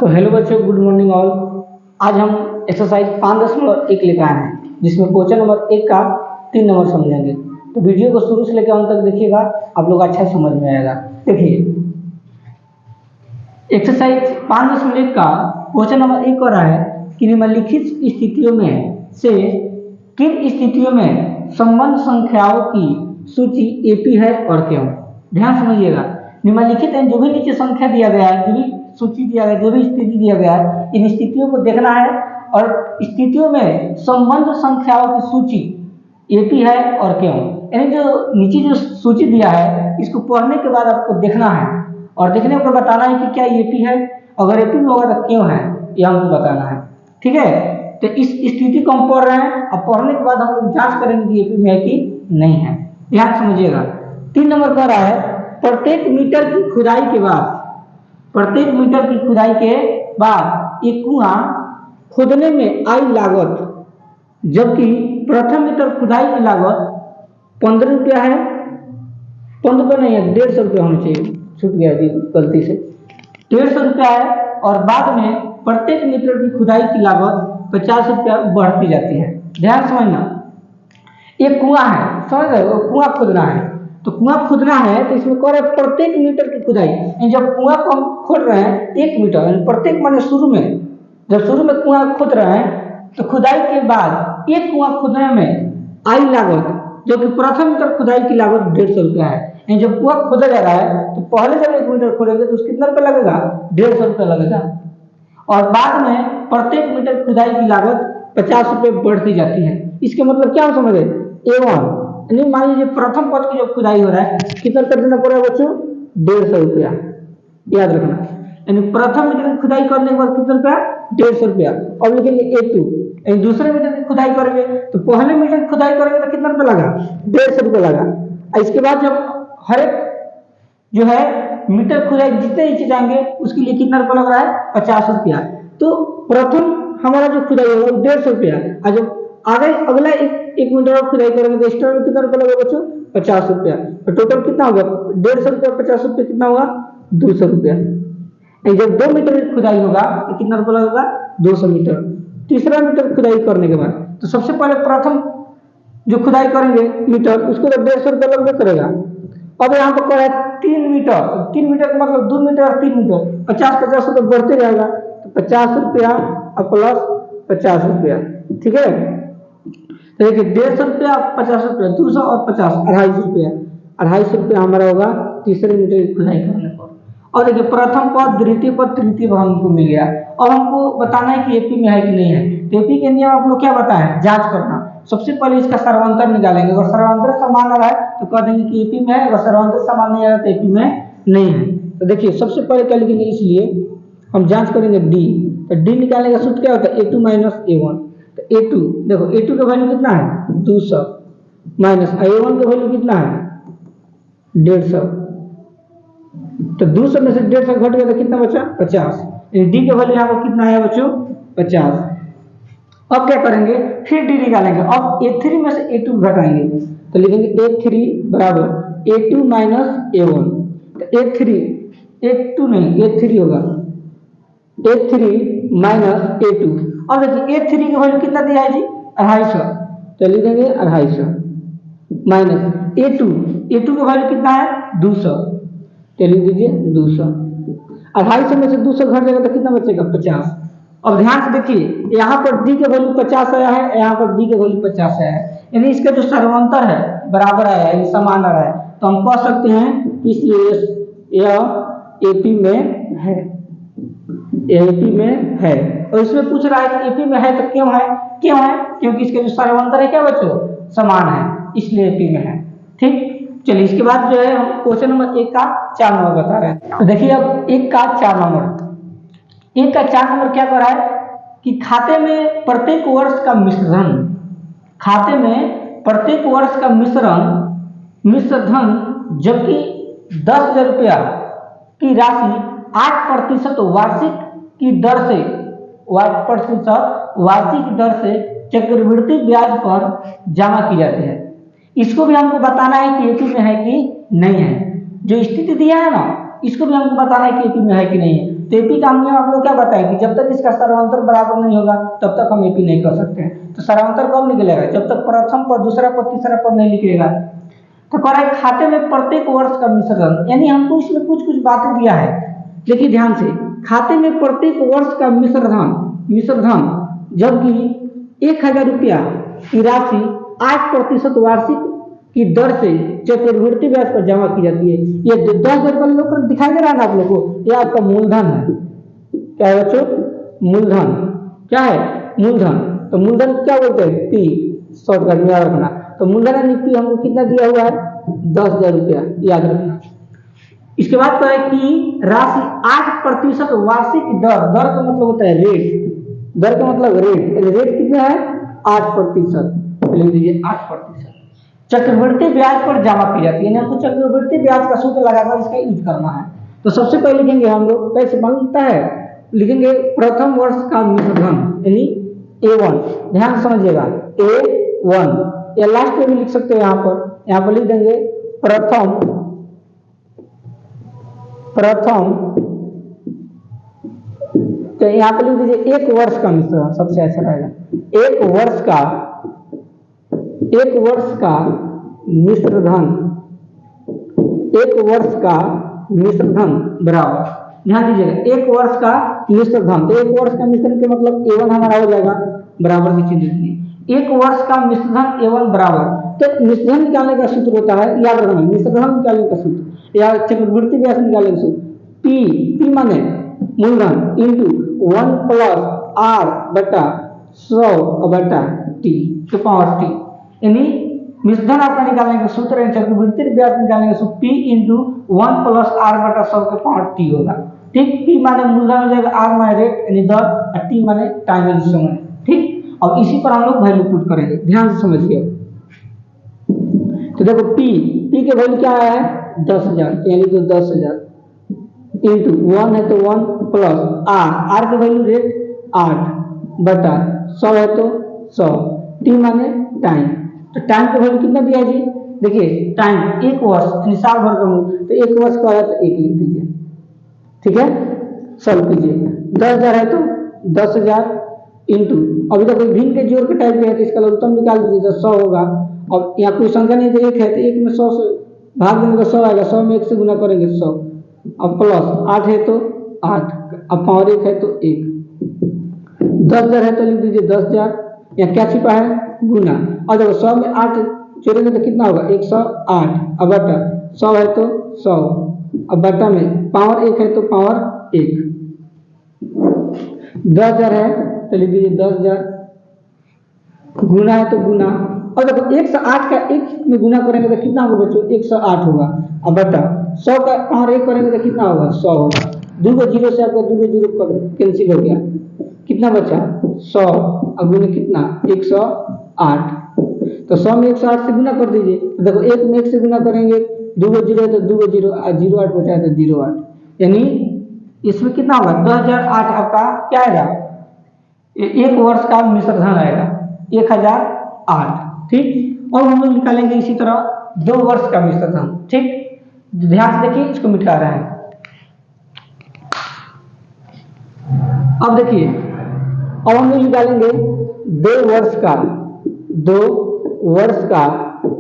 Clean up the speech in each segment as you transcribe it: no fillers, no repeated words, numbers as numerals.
तो हेलो बच्चों, good morning all. आज हम एक्सरसाइज 5.1 लेकर आए हैं, जिसमें क्वेश्चन नंबर 1 का 3 नंबर समझेंगे। तो वीडियो को शुरू से लेकर अंत तक देखिएगा, आप लोग अच्छा समझ में आएगा। देखिए, एक्सरसाइज 5.1 का क्वेश्चन नंबर 1 हो रहा है कि निम्नलिखित स्थितियों में से किन स्थितियों में संबंध संख्याओं की सूची एपी है और क्यों। ध्यान समझिएगा, निम्नलिखित जो भी नीचे संख्या दिया गया है, जो भी सूची दिया गया है, जो भी स्थिति दिया गया है, इन स्थितियों को देखना है और स्थितियों में संबंध संख्याओं की सूची एपी है और क्यों। यानी जो नीचे जो सूची दिया है, इसको पढ़ने के बाद आपको देखना है और देखने पर बताना है कि क्या एपी है, अगर एपी में होगा तो क्यों है, यह हमको बताना है। ठीक है, तो इस स्थिति को हम पढ़ रहे हैं, अब पढ़ने के बाद हम लोग जांच करेंगे कि एपी में है कि नहीं है। ध्यान समझिएगा। 3 नंबर कह रहा है, प्रत्येक मीटर की खुदाई के बाद, प्रत्येक मीटर की खुदाई के बाद एक कुआं खोदने में आई लागत, जबकि प्रथम मीटर खुदाई की लागत 15 रुपया है। 15 रुपया नहीं है, 150 रुपया होना चाहिए, छूट गया जी गलती से, 150 रुपया है। और बाद में प्रत्येक मीटर की खुदाई की लागत 50 रुपया बढ़ती जाती है। ध्यान समझना, एक कुआं है, समझ रहे हो, कुआं खोदना है। तो कुआं खोदना है तो इसमें कह रहे हैं प्रत्येक मीटर की खुदाई, जब कुआं को हम खोद रहे हैं 1 मीटर, प्रत्येक माने शुरू में, जब शुरू में कुआं खोद रहे हैं तो खुदाई के बाद एक कुआं खोदने में आई लागत, जो कि प्रथम मीटर खुदाई की लागत 150 रुपया है। जब कुआं खोदा जा रहा है तो पहले जब 1 मीटर खोदेंगे तो कितना रुपया लगेगा, 150 रुपया लगेगा। और बाद में प्रत्येक मीटर खुदाई की लागत 50 रुपये बढ़ती जाती है। इसके मतलब क्या समझ रहे, एवं नहीं, मान लीजिए प्रथम पद की जब खुदाई हो रहा है, कितना कर देना पड़ेगा बच्चों, 150 रुपया, याद रखना। यानी प्रथम मीटर की खुदाई करने के बाद कितना रुपया, 150 रुपया। और लिखेंगे A2, यानी दूसरे मीटर की खुदाई करेंगे तो पहले मीटर की खुदाई करेंगे तो कितना रुपया लगा, 150 रुपया लगा। इसके बाद जब हर एक जो है मीटर खुदाई जितने नीचे जाएंगे उसके लिए कितना रुपया लग रहा है, 50 रुपया। तो प्रथम हमारा जो खुदाई होगा 150 रुपया, और जब आगे अगला एक मीटर और खुदाई करेंगे तो एक्स्ट्रा में कितना रुपया लगेगा बच्चों, 50 रुपया। तो टोटल कितना होगा, 150 रुपया 50 रुपया कितना होगा, 200 रुपया। जब 2 मीटर की खुदाई होगा तो कितना रुपया लगेगा, 200 मीटर। तीसरा मीटर खुदाई करने के बाद तो सबसे पहले प्रथम जो खुदाई करेंगे मीटर, उसको तो 150 रुपया लगभग करेगा। अब यहाँ पर कह रहा है 3 मीटर, 3 मीटर का मतलब 2 मीटर और 3 मीटर, 50-50 रुपये बढ़ते रहेगा। तो 50 रुपया और प्लस 50 रुपया, ठीक है। तो देखिए 150 रुपया 50 रुपया, 200 और 50, 250 रुपया, 250 रुपया हमारा होगा तीसरे मीटर की खुदाई करने पर। और देखिए प्रथम पद, द्वितीय पद, तृतीय पद हमको मिल गया। अब हमको बताना है कि एपी में है कि नहीं है। तो एपी के नियम आप लोग क्या बताएं, जांच करना। सबसे पहले इसका सर्वांतर निकालेंगे, अगर सर्वांतर समान आ रहा है तो कह देंगे कि एपी में है, अगर सर्वांतर समान नहीं आ रहा तो एपी में नहीं है। तो देखिए सबसे पहले क्या लिखेंगे, इसलिए हम जांच करेंगे डी। तो डी निकालने का सूत्र क्या होता है, A2 माइनस A1। तो A2 देखो, A2 का वैल्यू कितना है, 200, माइनस A1 का वैल्यू कितना है, 150। तो 200 में से 150 घट गया तो कितना बचा, 50। डी का वैल्यू यहाँ पर कितना है बच्चों, 50। अब क्या करेंगे, फिर डी निकालेंगे। अब A3 में से A2 घटाएंगे तो लिखेंगे A3 बराबर A2 माइनस A1। तो A2 नहीं, A3 होगा, A3 माइनस A2। अब देखिए A3 का वैल्यू कितना दिया है जी, 250। तो लिखेंगे 250 माइनस A2 का वैल्यू कितना है, 200। तो लिख दीजिए 200। 250 में से 200 घट जाएगा तो कितना बचेगा, 50। अब ध्यान से देखिए, यहाँ पर डी का वैल्यू 50 आया है, यहाँ पर डी का वैल्यू 50 आया है, यानी इसका जो सर्वांतर है बराबर आया है, समान आ रहा है। तो हम कह सकते हैं कि इसलिए यह एपी में है, एपी में है। और इसमें पूछ रहा है कि एपी में है तो क्यों है, क्यों है, क्योंकि इसके जो सर्वांतर है क्या बच्चों, समान है, इसलिए एपी में है। ठीक, चलिए इसके बाद जो है हम क्वेश्चन नंबर 1 का 4 नंबर बता रहे हैं। तो देखिए अब 1 का 4 नंबर, 1 का 4 नंबर क्या कर रहा है कि खाते में प्रत्येक वर्ष का मिश्रण, खाते में प्रत्येक वर्ष का मिश्रधन, जबकि 10,000 रुपया की राशि 8% वार्षिक की दर से, 8% वार्षिक दर से चक्रवृद्धि ब्याज पर जमा की जाती है। इसको भी हमको बताना है कि एपी में है कि नहीं है। जो स्थिति दिया है ना, इसको भी हमको बताना है कि एपी में है कि नहीं है। तो एपी का नियम आप लोग क्या बताएं कि जब तक इसका सरवांतर बराबर नहीं होगा तब तक हम एपी नहीं कर सकते हैं। तो सरवांतर कब निकलेगा, जब तक प्रथम पद दूसरा पद तीसरा पद नहीं निकलेगा। तो कह रहा है खाते में प्रत्येक वर्ष का मिश्रण, यानी हमको इसमें कुछ कुछ बातें दिया है, देखिए ध्यान से, खाते में प्रत्येक वर्ष का मिश्रधन जबकि 1000 रुपया की राशि 8% वार्षिक की दर से चक्रवृद्धि ब्याज पर जमा की जाती है। ये 10,000 रुपये दिखाई दे रहा है ना आप लोग को, ये आपका मूलधन है। क्या है बच्चों, मूलधन। क्या है, मूलधन। तो मूलधन क्या बोलते हैं, पी, शॉर्टकट में याद रखना। तो मूलधन यानी पी हमको कितना दिया हुआ है, 10,000 रुपया, याद रखना। इसके बाद क्या है कि राशि 8% वार्षिक दर, दर का मतलब होता है रेट, दर का मतलब रेट, रेट कितना है 8%, लिख दीजिए 8%। चक्रवृद्धि ब्याज पर जमा की जाती है, हमको चक्रवृद्धि ब्याज का सूत्र लगाकर इसका यूज करना है। तो सबसे पहले लिखेंगे हम लोग, कैसे बनता है, लिखेंगे प्रथम वर्ष का मिश्रधन यानी A1, ध्यान समझिएगा A1, या लास्ट में भी लिख सकते हैं, यहाँ पर लिख देंगे प्रथम तो यहाँ पे लिख दीजिए 1 वर्ष का मिश्रण, सबसे अच्छा रहेगा। 1 वर्ष का मिश्रधन, 1 वर्ष का मिश्रधन बराबर, ध्यान दीजिएगा 1 वर्ष का मिश्रधन। तो 1 वर्ष का मिश्रण के मतलब A1 हमारा हो जाएगा, बराबर की चिन्ह दीजिए। 1 वर्ष का मिश्रधन A1 बराबर, तो मिश्रधन निकालने का सूत्र होता है, याद रखना, मिश्रधन निकालने का सूत्र या चक्रवृद्धि ब्याज निकालने का सूत्र, पी माने मूलधन इंटू 1 प्लस R बटा 100 बटा T के पावर T, यानी मिश्रधन आपका निकालने का सूत्र है, चक्रवृद्धि ब्याज निकालने का सूत्र P इंटू 1 प्लस R बटा 100 के पावर T होगा। ठीक, P माने मूलधन हो जाएगा, R माने रेट यानी दर, और T माने टाइम यानी समय। ठीक, अब इसी पर हम लोग वैल्यू पुट करेंगे, ध्यान से समझिए। तो देखो P के वैल्यू क्या है 10,000, यानी तो 10,000 इंटू 1 है तो 1 प्लस R की वैल्यू रेट 8 बटा 100 है तो 100, T माने टाइम। तो टाइम की वैल्यू कितना दिया जी, देखिए टाइम 1 वर्ष यानी साल भर का हूँ, तो 1 वर्ष का है तो 1 लिख दीजिए। ठीक है, सॉल्व कीजिए। 10,000 है तो 10,000 इंटू, अभी तक कोई भिन्न के जोड़ के टाइप किया है तो इसका लघुत्तम निकाल दीजिए तो 100 होगा। अब यहाँ कोई संख्या नहीं तो 1 है तो 1 में 100 से भाग देंगे तो 100 आएगा, 100 में 1 से गुना करेंगे 100, अब प्लस 8 है तो 8, अब पावर 1 है तो 1, 10,000 है तो लिख दीजिए 10,000, यहाँ क्या छिपा है गुना, और देखो 100 में 8 जोड़ेंगे तो कितना होगा 108, अब बटा 100 है तो 100, अब बटा में पावर 1 है तो पावर 1, 10,000 है तो लिख दीजिए 10,000, गुना है तो गुना, और देखो 108 का 1 में गुना करेंगे तो कितना होगा बच्चों 108 होगा, अब बटा 100 का पावर 1 करेंगे तो कितना होगा 100 होगा, 2 को 0 से आपका 2 को 0 कैंसिल हो गया, कितना बचा 100, अब गुना कितना 108, तो 100 में 108 से गुना कर दीजिए, तो देखो 1 में 1 से गुना करेंगे 2 को 0 है तो 2 को 0, 08 बचा है तो 08, यानी इसमें कितना होगा 2008 आपका क्या आएगा 1 वर्ष का मिश्रधन आएगा 1008। ठीक, और हम लोग निकालेंगे इसी तरह 2 वर्ष का मिश्रधन। ठीक, ध्यान से देखिए, इसको मिटा रहे हैं। अब देखिए, अब हम लोग निकालेंगे 2 वर्ष का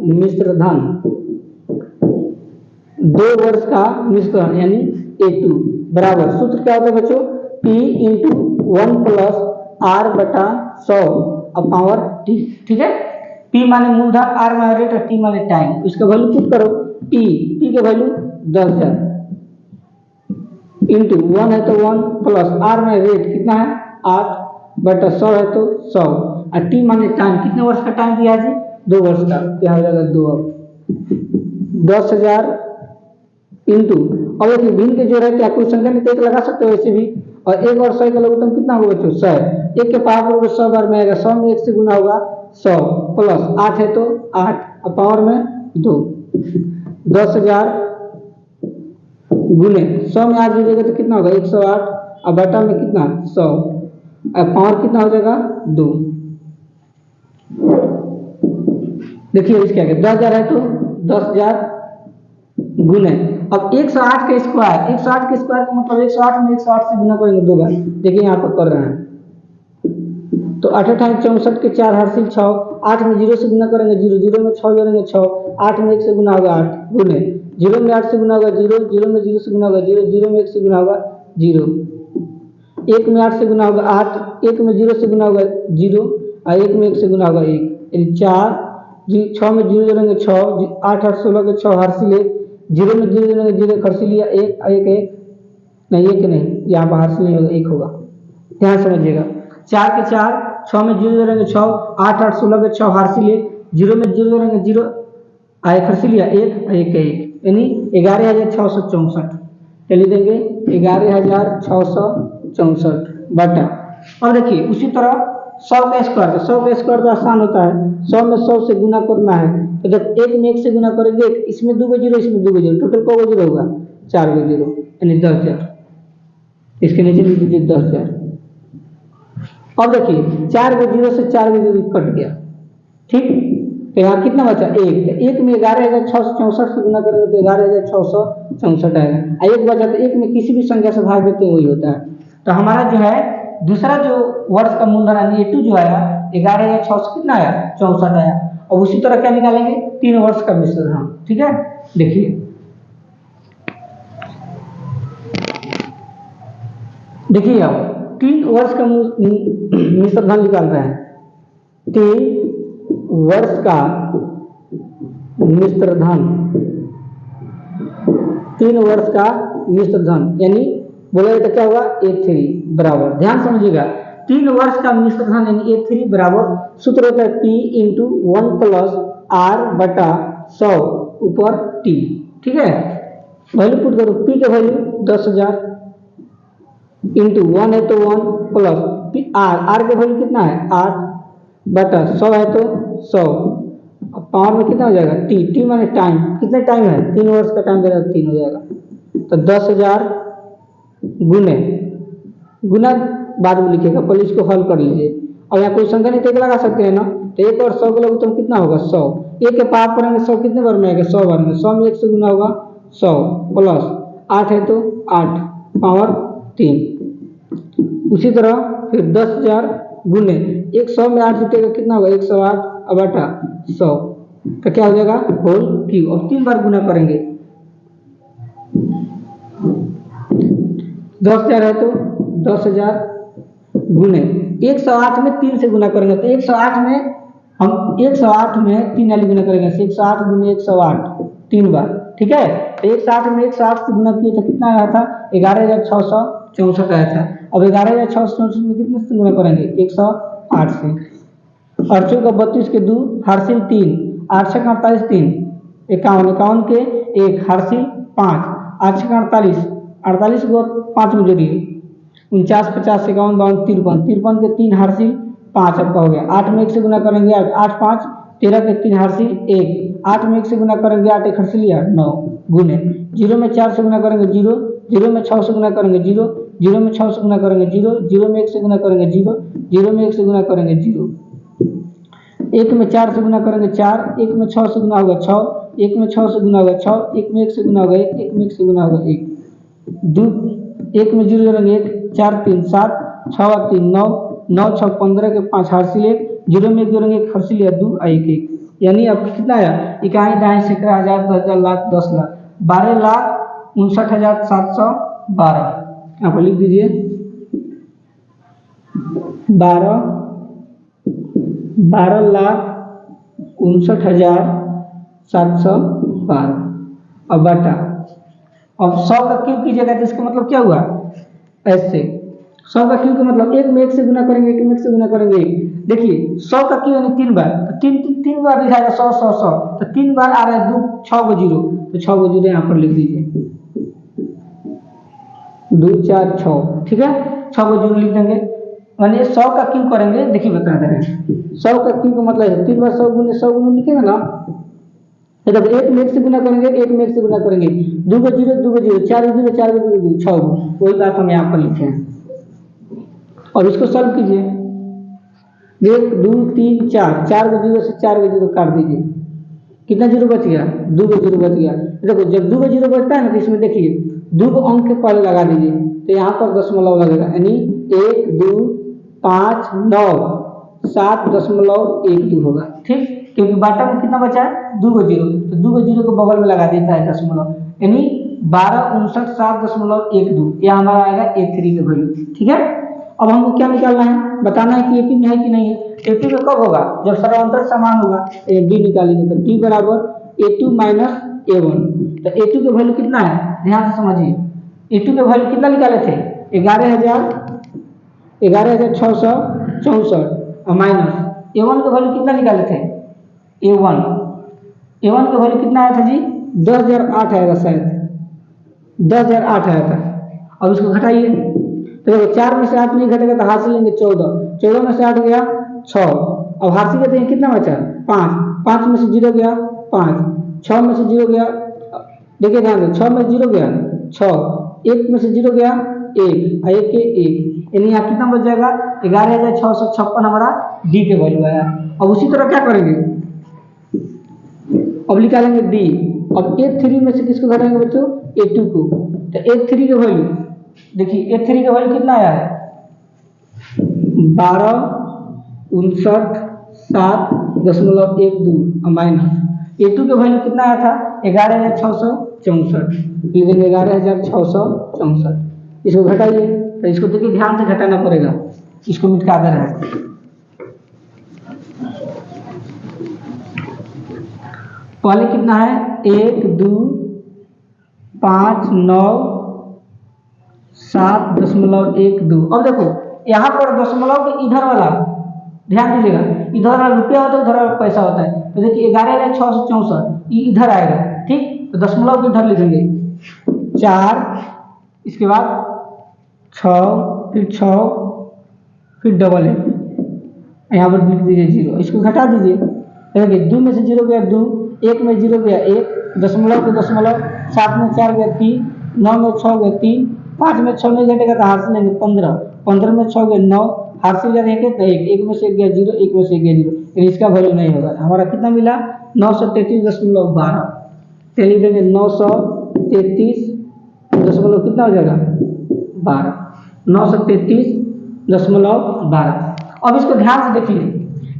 मिश्रधन, 2 वर्ष का मिश्रण यानी A2 बराबर, सूत्र क्या होता है बच्चों P इंटू 1 प्लस R बटा 100 अब पावर T। ठीक है, P माने मूलधन, R माने रेट और T माने टाइम, इसका वैल्यू पुट करो। P के वैल्यू 10,000 इंटू 1 है तो 1 प्लस R माने रेट कितना है 8 बटा 100 है तो 100, और T माने टाइम, कितने वर्ष का टाइम दिया है जी 2 वर्ष का, क्या हो जाएगा 2, अब 10,000 इंटू, और देखिए भिन्न के जोड़ है क्या कोई संख्या नहीं तो 1 लगा सकते हो वैसे भी, और 1 और 100 का लघुत्तम कितना होगा बच्चों 100, 1 के पावर 100 बार में आएगा, 100 में 1 से गुना होगा 100 प्लस 8 है तो 8, अब पावर में 2, 10,000 गुने 100 में 8 दीजिएगा तो कितना होगा 108, अब बटा में कितना 100, अब पावर कितना हो जाएगा 2। देखिए इसके आगे 10,000 है तो 10,000 गुने। अब 108 का स्क्वायर, 108 के स्क्वायर का मतलब 108 में 108 से गुना करेंगे 2 बार। देखिए यहाँ पर कर रहे हैं तो 8 8 64 के 4 हासिल 6, 8 में 0 से गुना करेंगे 0, 0 में 6 जोड़ेंगे 6, 8 में 1 से गुना होगा 8 गुने, 0 में 8 से गुना होगा 0, 0 में 0 से गुना होगा 0, 0 में 1 से गुना होगा 0, 1 में 8 से गुना होगा 8, 1 में 0 से गुना होगा 0 और 1 में 1 से गुना होगा 1, यानी 4, 6 में 0 जोड़ेंगे 6, 8 8 16 के 6 हासिल 1, 0 में 0 जोड़ेंगे 0 हासिल लिया 1 1 1 नहीं 1 नहीं, यहाँ पर हासिल नहीं होगा 1 होगा, ध्यान समझिएगा। 4 के 4, 6 में 0 जोड़ेंगे 6, 8 8 16 के 6 हासिल 1, 0 में 0 जोड़ेंगे 0 1 हासिल लिया 1 1 1, यानी 11,664, चलिए देंगे 11,664 बटा। अब देखिए उसी तरह 100 का स्क्वायर, तो 100 का स्क्वायर तो आसान होता है, 100 में 100 से गुना करना है, तो जब 1 में 1 से गुना करेंगे, इसमें 2 जीरो इसमें 2 जीरो, टोटल को जीरो होगा 4 जीरो, यानी 10,000, इसके नीचे लिख दीजिए 10,000। अब देखिए 4 जीरो से 4 जीरो कट गया, ठीक, तो यहाँ कितना बचा 1, तो 1 में 11,664 से गुना करेंगे तो 11,664 आएगा, 1 बचा तो 1 में किसी भी संख्या से भाग देते हैं वही होता है। तो हमारा जो है दूसरा जो वर्ष का मूलधन यानी A2 जो आया 11,600 कितना आया 64 आया। और उसी तरह क्या निकालेंगे 3 वर्ष का मिश्रधन, ठीक है, देखिए देखिए अब 3 वर्ष का मिश्रधन निकाल रहे हैं, 3 वर्ष का मिश्रधन, 3 वर्ष का मिश्रधन यानी बोलेगा तो क्या होगा A3 बराबर, ध्यान समझिएगा 3 वर्ष का मिश्रधन यानी A3 बराबर सूत्र होता है P इंटू 1 प्लस R बटा 100 ऊपर T, ठीक है, वैल्यू पुट करो, P का वैल्यू 10,000 इंटू 1 है तो 1 प्लस R का वैल्यू कितना है 8 बटा 100 है तो 100, पावर में कितना हो जाएगा T माने टाइम, कितने टाइम है 3 वर्ष का टाइम देगा 3 हो जाएगा, तो 10,000 गुने गुना बाद में लिखेगा, पहले इसको हल कर लीजिए। और यहाँ कोई संख्या नहीं तो लगा सकते हैं ना, तो 1 और 100 को लोग तो कितना होगा 100, 1 के पावर करेंगे 100 कितने बार में आएगा 100 बार में, 100 में 1 से गुना होगा 100 प्लस 8 है तो 8 पावर 3, उसी तरह फिर 10,000 गुने 100 में 8 जीतेगा कितना होगा 108 बटा 100, तो क्या हो जाएगा होल क्यूब। और 3 बार गुना करेंगे, 10,000 है तो 10,000 गुने 108 में 3 से गुना करेंगे, तो 108 में हम 108 में 3 वाली गुना करेंगे, 108 गुने 108 3 बार, ठीक है, तो 108 में 108 से गुना किए तो कितना आया था 11,664 आया था। अब 11,664 में कितने से गुना करेंगे 108 से, 8 का 32 के 2 हासिल 3, 8 से 48 3 51, 51 के 1 हासिल 5, 8 से 48 48 को 5 में जोड़िए 49 50 51 52 53, 53 के 3 हासिल 5 आपका हो गया, 8 में 1 से गुना करेंगे 8 5 13 के 3 हासिल 1, 8 में 1 से गुना करेंगे 8 1 हासिल लिया 9 गुने 0 में 4 से गुना करेंगे 0, 0 में 6 से गुना करेंगे 0, 0 में 6 से गुना करेंगे 0, 0 में 1 से गुना करेंगे 0, 0 में 1 से गुना करेंगे 0, 1 में 4 से गुना करेंगे 4, 1 में 6 से गुना होगा 6, 1 में 6 से गुना होगा 6, 1 में 1 से गुना होगा 1, 1 में 1 से गुना होगा 1, 2 1 में 0 जोड़ेंगे 1, 4 3 7 6 3 9 9 6 15 के 5 हासिल 1, 0 में 1 जोड़ेंगे 1 हासिल लिया 2 1 1, यानी अब कितना आया इकाई दाएं सैकड़ा हजार 10,000 लाख 10 लाख 12,59,712, यहाँ पर लिख दीजिए 12,59,712 अब बटा, अब 100 का क्यूब कीजिएगा तो इसका मतलब क्या हुआ ऐसे, 100 का क्यूब का मतलब 1 में 1 से गुना करेंगे 1 में 1 से गुना करेंगे, देखिए 100 का क्यूब यानी 3 बार, तो 3 बार दिखाएगा 100 100 100, तो 3 बार आ रहा है 2 6 को 0, तो 6 को 0 यहाँ पर लिख दीजिए 2 4 6, ठीक है, 6 को 0 लिख देंगे, यानी 100 का क्यूब करेंगे, देखिए बता दे रहे हैं 100 का क्यूब का मतलब 3 बार 100 गुने लिखेंगे ना, जब 1 में 1 से गुना करेंगे 1 में 1 से गुना करेंगे 2 को 0 2 को 0 4 को 0 4 को 0 6 वही बात हम यहाँ पर लिखे हैं। और इसको सॉल्व कीजिए 1 2 3 4 4 को 0 से 4 को 0 काट दीजिए कितना जीरो बच गया, 2 को जीरो बच गया। देखो जब 2 को जीरो बचता है ना तो इसमें देखिए 2 को अंक के पहले लगा दीजिए, तो यहाँ पर दशमलव लगेगा, यानी 1 2 5 9 7.12 होगा। ठीक, क्योंकि बॉटम में कितना बचा है, 2 को जीरो, तो 2 को जीरो को बगल में लगा देता है दशमलव, यानी 1259.7.12, यह हमारा आएगा A3 का वैल्यू। ठीक है, अब हमको क्या निकालना है, बताना है कि एपी में है कि नहीं है। एपी में कब होगा, जब सर्वांतर समान होगा। डी निकालेंगे तो डी बराबर A2 माइनस A1, तो A2 के वैल्यू कितना है, ध्यान से समझिए। A2 के वैल्यू कितना निकाले थे, 11,664 और माइनस A1 के वैल्यू कितना निकाले थे, A1 के वैल्यू कितना आया था जी, 10,008 आएगा शायद, 10,008 आया था। अब इसको घटाइए, तो देखो 4 में से 8 नहीं घटेगा तो हाथ से लेंगे 14 में से 8 गया 6, अब हाथ से कहते हैं कितना बचा 5 में से 0 गया 5, 6 में से 0 गया, देखिए ध्यान दो 6 में 0 गया 6, 1 में से 0 गया 1 और 1 के 1, यानी यहाँ कितना बच जाएगा 11,656 हमारा डी के वैल्यू आया। अब उसी तरह क्या करेंगे, अब निकालेंगे डी। अब A3 में से किसको घटाएंगे बच्चों, A2 को, तो A3 के वैल्यू देखिए, A3 का वैल्यू कितना आया है, 12,59.7.12 माइनस A2 के वैल्यू कितना आया था, 11,664, लिखेंगे 11,664, इसको घटाइए, तो इसको देखिए ध्यान से घटाना पड़ेगा, इसको मिटा दे रहा है। पहले कितना है 1 2 5 9 7.12। अब देखो यहाँ पर दशमलव के इधर वाला ध्यान दीजिएगा, इधर वाला रुपया होता है, उधर वाला पैसा होता है, तो देखिए 11,664 ये इधर आएगा। ठीक, तो दशमलव के इधर लिखेंगे 4, इसके बाद 6, फिर 6, फिर डबल 1, यहाँ पर लिख दीजिए 0, इसको घटा दीजिए, देखिए 2 में से 0 गया 2, 1 में 0 गया 1, दशमलव के दशमलव, 7 में 4 गया 3, 9 में 6 गया 3, 5 में 6 नहीं घटेगा तो हाथ से लेंगे 15, 15 में 6 गया 9, हाथ से गया देंगे तो 1 में से 1 गया 0, 1 में से 1 गया 0, लेकिन इसका वैल्यू नहीं होगा। हमारा कितना मिला 933.12, चलिए देंगे 933 कितना हो जाएगा 12, 933.12। अब इसको ध्यान से देखिए,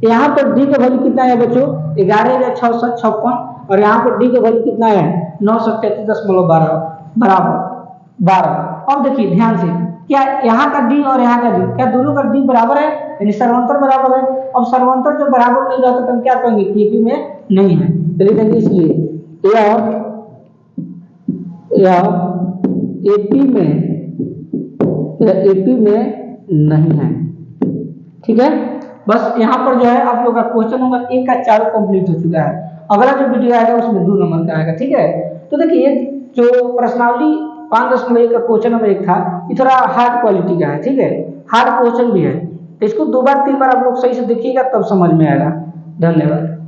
यहाँ पर डी का वैल्यू कितना है बच्चों, 11,656, और यहाँ पर डी का वैल्यू कितना है 933.12 बराबर 12। अब देखिए ध्यान से, क्या यहाँ का डी और यहाँ का डी, क्या दोनों का डी बराबर है, यानी सर्वांतर बराबर है। अब सर्वांतर जब बराबर नहीं रहता तो हम क्या कहेंगे, एपी में नहीं है, चलिए देंगे इसलिए एपी में नहीं है। ठीक है, बस यहाँ पर जो है आप लोग का क्वेश्चन नंबर 1 का 4 कंप्लीट हो चुका है। अगला जो वीडियो आएगा उसमें 2 नंबर का आएगा। ठीक है, तो देखिए जो प्रश्नावली 5.1 का क्वेश्चन नंबर 1 था, ये थोड़ा हार्ड क्वालिटी का है। ठीक है, हार्ड क्वेश्चन भी है, तो इसको 2 बार 3 बार आप लोग सही से देखिएगा तब समझ में आएगा। धन्यवाद।